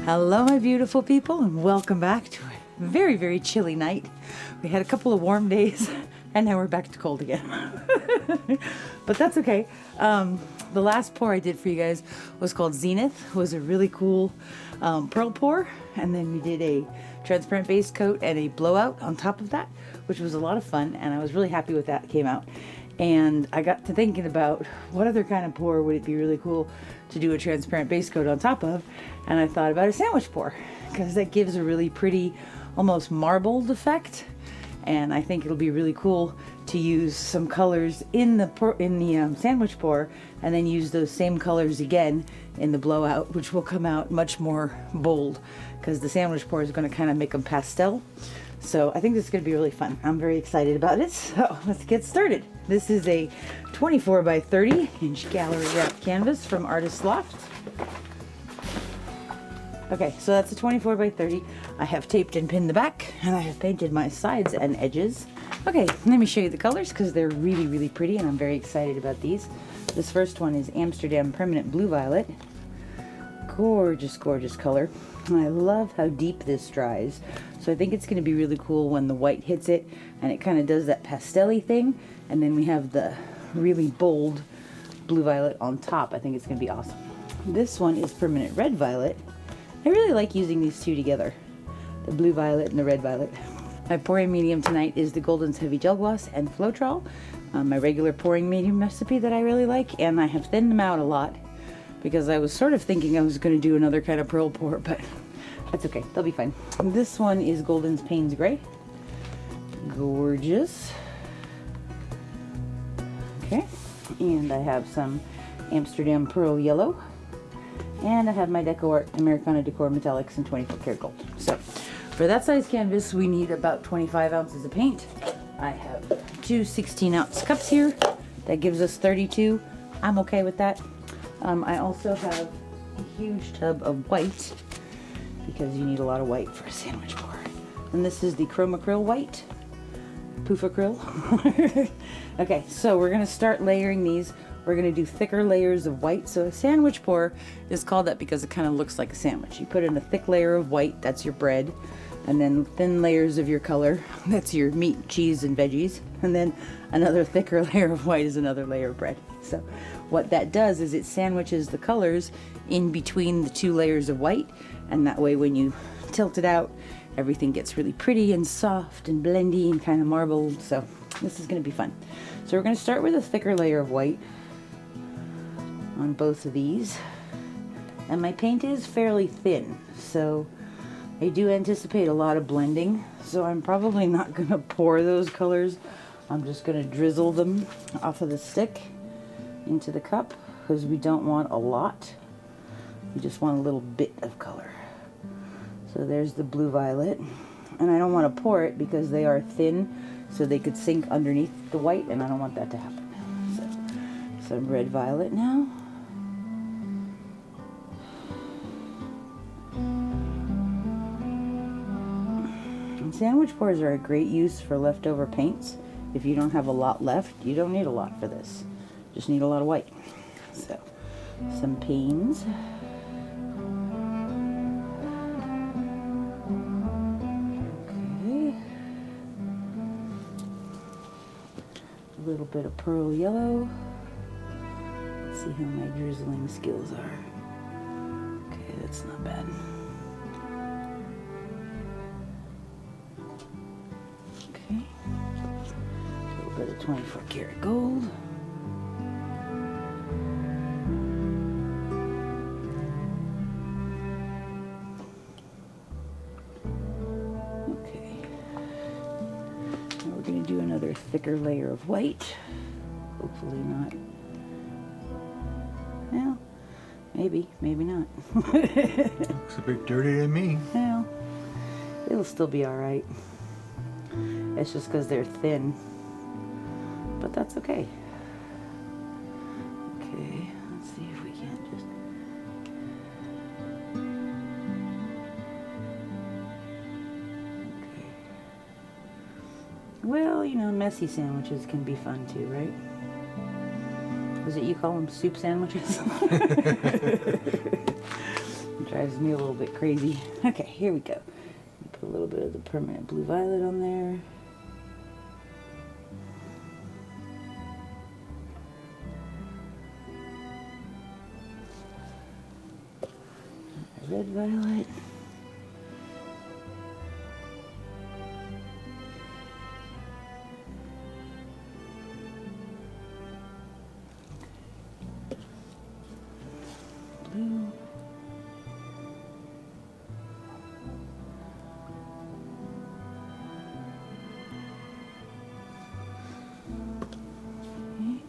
Hello, my beautiful people, and welcome back to a very, very chilly night. We had a couple of warm days, and now we're back to cold again. But that's okay. The last pour I did for you guys was called Zenith. It was a really cool pearl pour, and then we did a transparent base coat and a blowout on top of that, which was a lot of fun, and I was really happy with that. It came out. And I got to thinking about what other kind of pour would it be really cool to do a transparent base coat on top of, and I thought about a sandwich pour because that gives a really pretty, almost marbled effect, and I think it'll be really cool to use some colors in the sandwich pour, and then use those same colors again in the blowout, which will come out much more bold because the sandwich pour is going to kind of make them pastel. So I think this is going to be really fun. I'm very excited about it. So let's get started. This is a 24 by 30 inch gallery wrap canvas from Artists Loft. Okay, so that's a 24 by 30. I have taped and pinned the back, and I have painted my sides and edges. Okay, let me show you the colors because they're really, really pretty, and I'm very excited about these. This first one is Amsterdam Permanent Blue Violet. Gorgeous, gorgeous color. And I love how deep this dries. So I think it's going to be really cool when the white hits it and it kind of does that pastel-y thing. And then we have the really bold blue violet on top. I think it's going to be awesome. This one is Permanent Red Violet. I really like using these two together, the blue violet and the red violet. My pouring medium tonight is the Golden's Heavy Gel Gloss and Floetrol, my regular pouring medium recipe that I really like, and I have thinned them out a lot because I was sort of thinking I was going to do another kind of pearl pour, but that's okay, they'll be fine. This one is Golden's Payne's Gray. Gorgeous. Okay, and I have some Amsterdam Pearl Yellow, and I have my Deco Art Americana Decor Metallics in 24 karat gold. So for that size canvas, we need about 25 ounces of paint. I have two 16-ounce cups here. That gives us 32. I'm okay with that. I also have a huge tub of white because you need a lot of white for a sandwich pour. And this is the Chrome Acryl White, Poof Acryl. Okay, so we're gonna start layering these. We're gonna do thicker layers of white. So a sandwich pour is called that because it kind of looks like a sandwich. You put in a thick layer of white, that's your bread, and then thin layers of your color, that's your meat, cheese, and veggies, and then another thicker layer of white is another layer of bread. So what that does is it sandwiches the colors in between the two layers of white, and that way when you tilt it out, everything gets really pretty and soft and blendy and kind of marbled. So this is going to be fun. So we're going to start with a thicker layer of white on both of these, and my paint is fairly thin, so I do anticipate a lot of blending, so I'm probably not going to pour those colors. I'm just going to drizzle them off of the stick into the cup because we don't want a lot. We just want a little bit of color. So there's the blue violet, and I don't want to pour it because they are thin, so they could sink underneath the white, and I don't want that to happen. So some red violet now. And sandwich pours are a great use for leftover paints. If you don't have a lot left, you don't need a lot for this. Just need a lot of white. So some Payne's. A little bit of pearl yellow. Let's see how my drizzling skills are. Okay, that's not bad. Okay, a little bit of 24 karat gold. Do another thicker layer of white. Hopefully not. Well, maybe not. Looks a bit dirty to me. Well, it'll still be all right. It's just because they're thin, but that's okay. Okay, let's see if we can't just. Well, you know, messy sandwiches can be fun too, right? Is it you call them soup sandwiches? It drives me a little bit crazy. Okay, here we go. Put a little bit of the permanent blue violet on there. Red violet. Blue. Okay.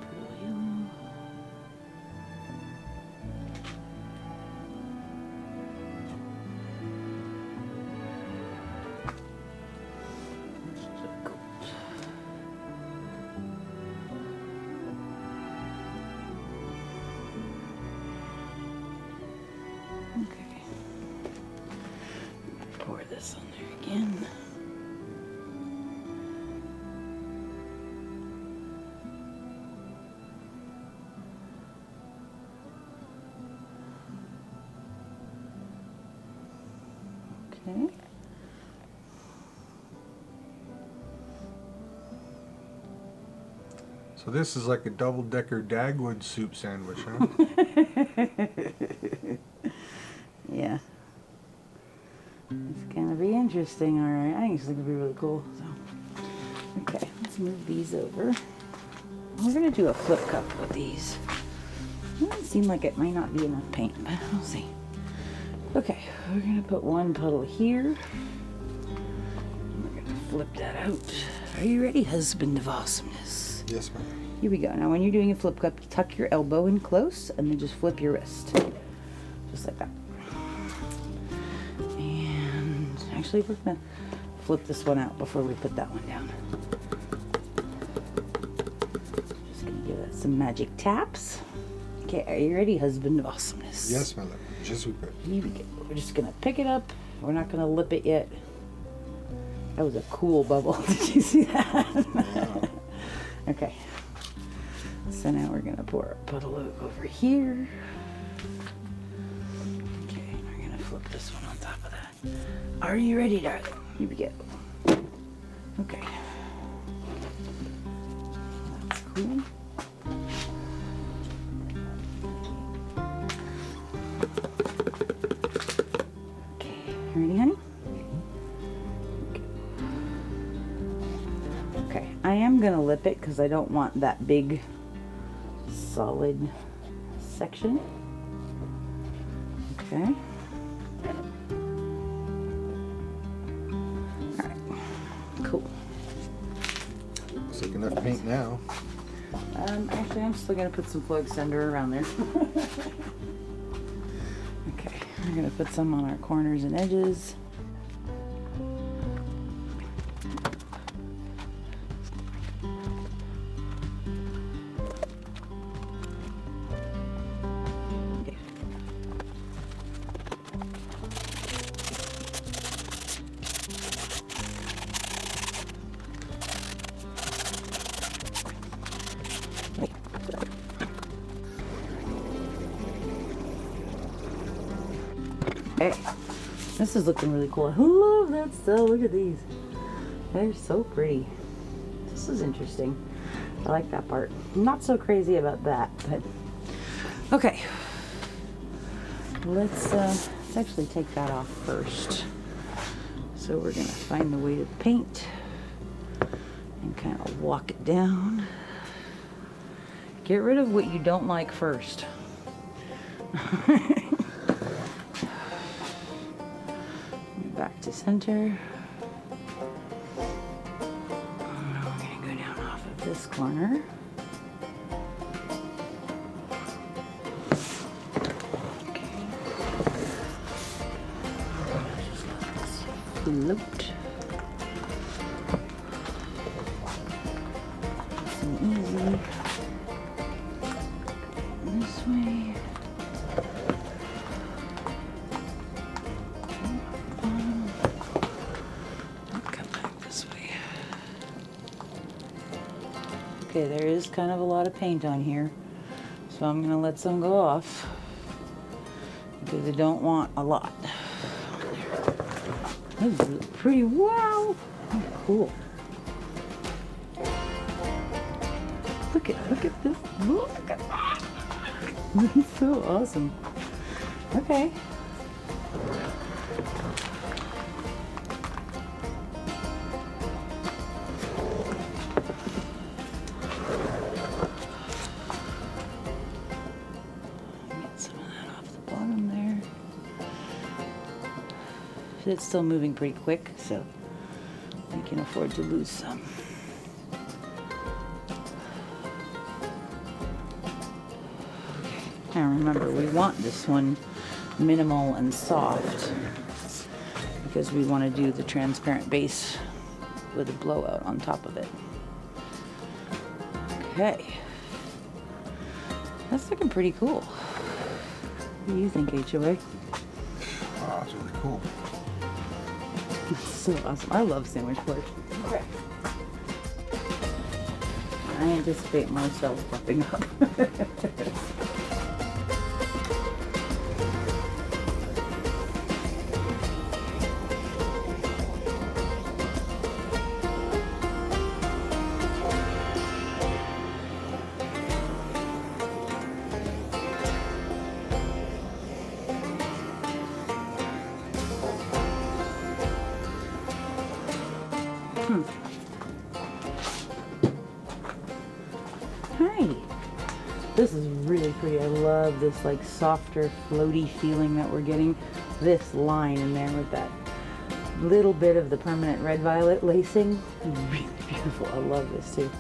Pearl yellow. Okay. Pour this on there again. Okay. So this is like a double-decker Dagwood soup sandwich, huh? Yeah. It's gonna be interesting, alright. I think it's gonna be really cool. So, okay, let's move these over. We're gonna do a flip cup with these. It doesn't seem like it might not be enough paint, but we'll see. Okay, we're gonna put one puddle here. We're gonna flip that out. Are you ready, husband of awesomeness? Yes, ma'am. Here we go. Now when you're doing a flip cup, you tuck your elbow in close and then just flip your wrist. Just like that. And actually we're gonna flip this one out before we put that one down. Just gonna give that some magic taps. Okay, are you ready, husband of awesomeness? Yes, my love. Just we put. Here we go. We're just gonna pick it up. We're not gonna lip it yet. That was a cool bubble. Did you see that? Yeah. Okay. So now we're gonna pour a puddle over here. Okay, we're gonna flip this one on top of that. Are you ready, darling? Here we go. Okay. That's cool. Okay, ready, honey? Okay, I am gonna lip it because I don't want that big solid section. Okay. Alright, cool. It's like enough paint now. Actually, I'm still gonna put some flow extender around there. Okay, we're gonna put some on our corners and edges. Hey, this is looking really cool. I love that stuff. Look at these. They're so pretty. This is interesting. I like that part. I'm not so crazy about that, but okay. Let's actually take that off first. So we're gonna find the way to paint and kind of walk it down. Get rid of what you don't like first. Back to center. Now we're going to go down off of this corner. Okay. Just let this float. Nice and easy. This way. Okay, there is kind of a lot of paint on here, so I'm going to let some go off. because I don't want a lot. This is really pretty. Wow, cool. Look at this. Look at that. This is so awesome. Okay. Get some of that off the bottom there. It's still moving pretty quick, so I can afford to lose some. Now remember, we want this one minimal and soft because we want to do the transparent base with a blowout on top of it. Okay. That's looking pretty cool. What do you think, HOA? Wow, that's really cool. That's so awesome. I love sandwich boards. Okay. I anticipate more cells popping up. Hi. This is really pretty. I love this like softer, floaty feeling that we're getting. This line in there with that little bit of the permanent red violet lacing. Really beautiful. I love this too.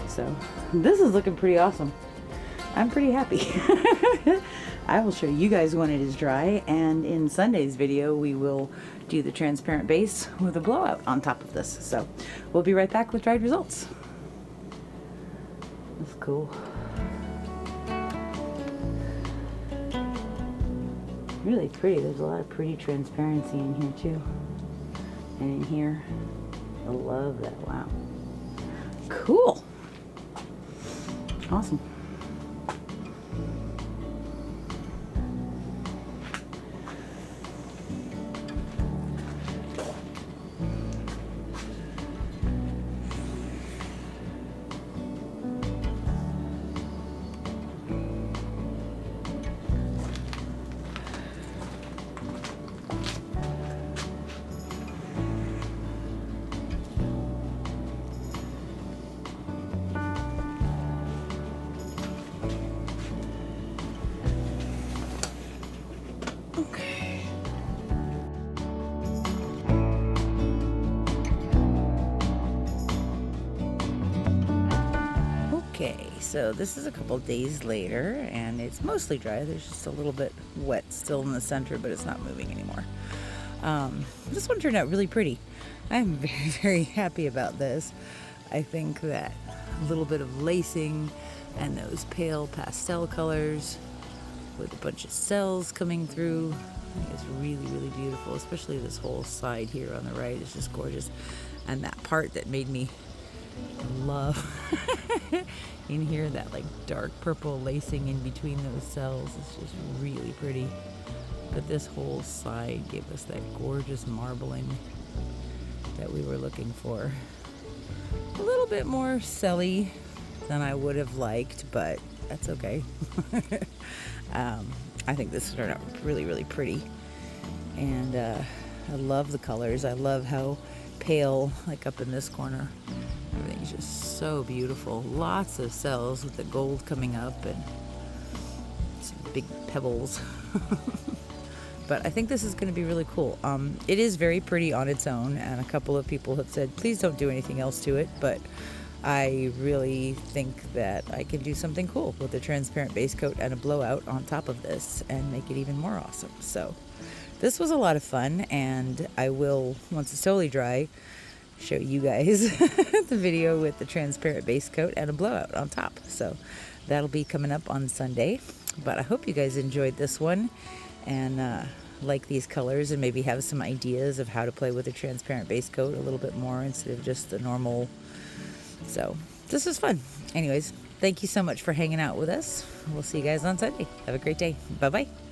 So this is looking pretty awesome. I'm pretty happy. I will show you guys when it is dry, and in Sunday's video we will do the transparent base with a blowout on top of this. So we'll be right back with dried results. That's cool. Really pretty. There's a lot of pretty transparency in here too. And in here. I love that. Wow. Cool. Awesome. Okay, so this is a couple days later and it's mostly dry. There's just a little bit wet still in the center, but it's not moving anymore. This one turned out really pretty. I'm very, very happy about this. I think that a little bit of lacing and those pale pastel colors with a bunch of cells coming through is really, really beautiful, especially this whole side here on the right is just gorgeous. And that part that made me love in here, that like dark purple lacing in between those cells is just really pretty. But this whole side gave us that gorgeous marbling that we were looking for. A little bit more celly than I would have liked, but that's okay. I think this turned out really, really pretty. And I love the colors. I love how pale, like up in this corner, everything's just so beautiful. Lots of cells with the gold coming up and some big pebbles. But I think this is going to be really cool. It is very pretty on its own, and a couple of people have said, please don't do anything else to it, but I really think that I can do something cool with a transparent base coat and a blowout on top of this and make it even more awesome. So this was a lot of fun, and I will, once it's totally dry, show you guys the video with the transparent base coat and a blowout on top. So that'll be coming up on Sunday. But I hope you guys enjoyed this one and like these colors and maybe have some ideas of how to play with a transparent base coat a little bit more instead of just the normal. So this was fun. Anyways, thank you so much for hanging out with us. We'll see you guys on Sunday. Have a great day. Bye-bye.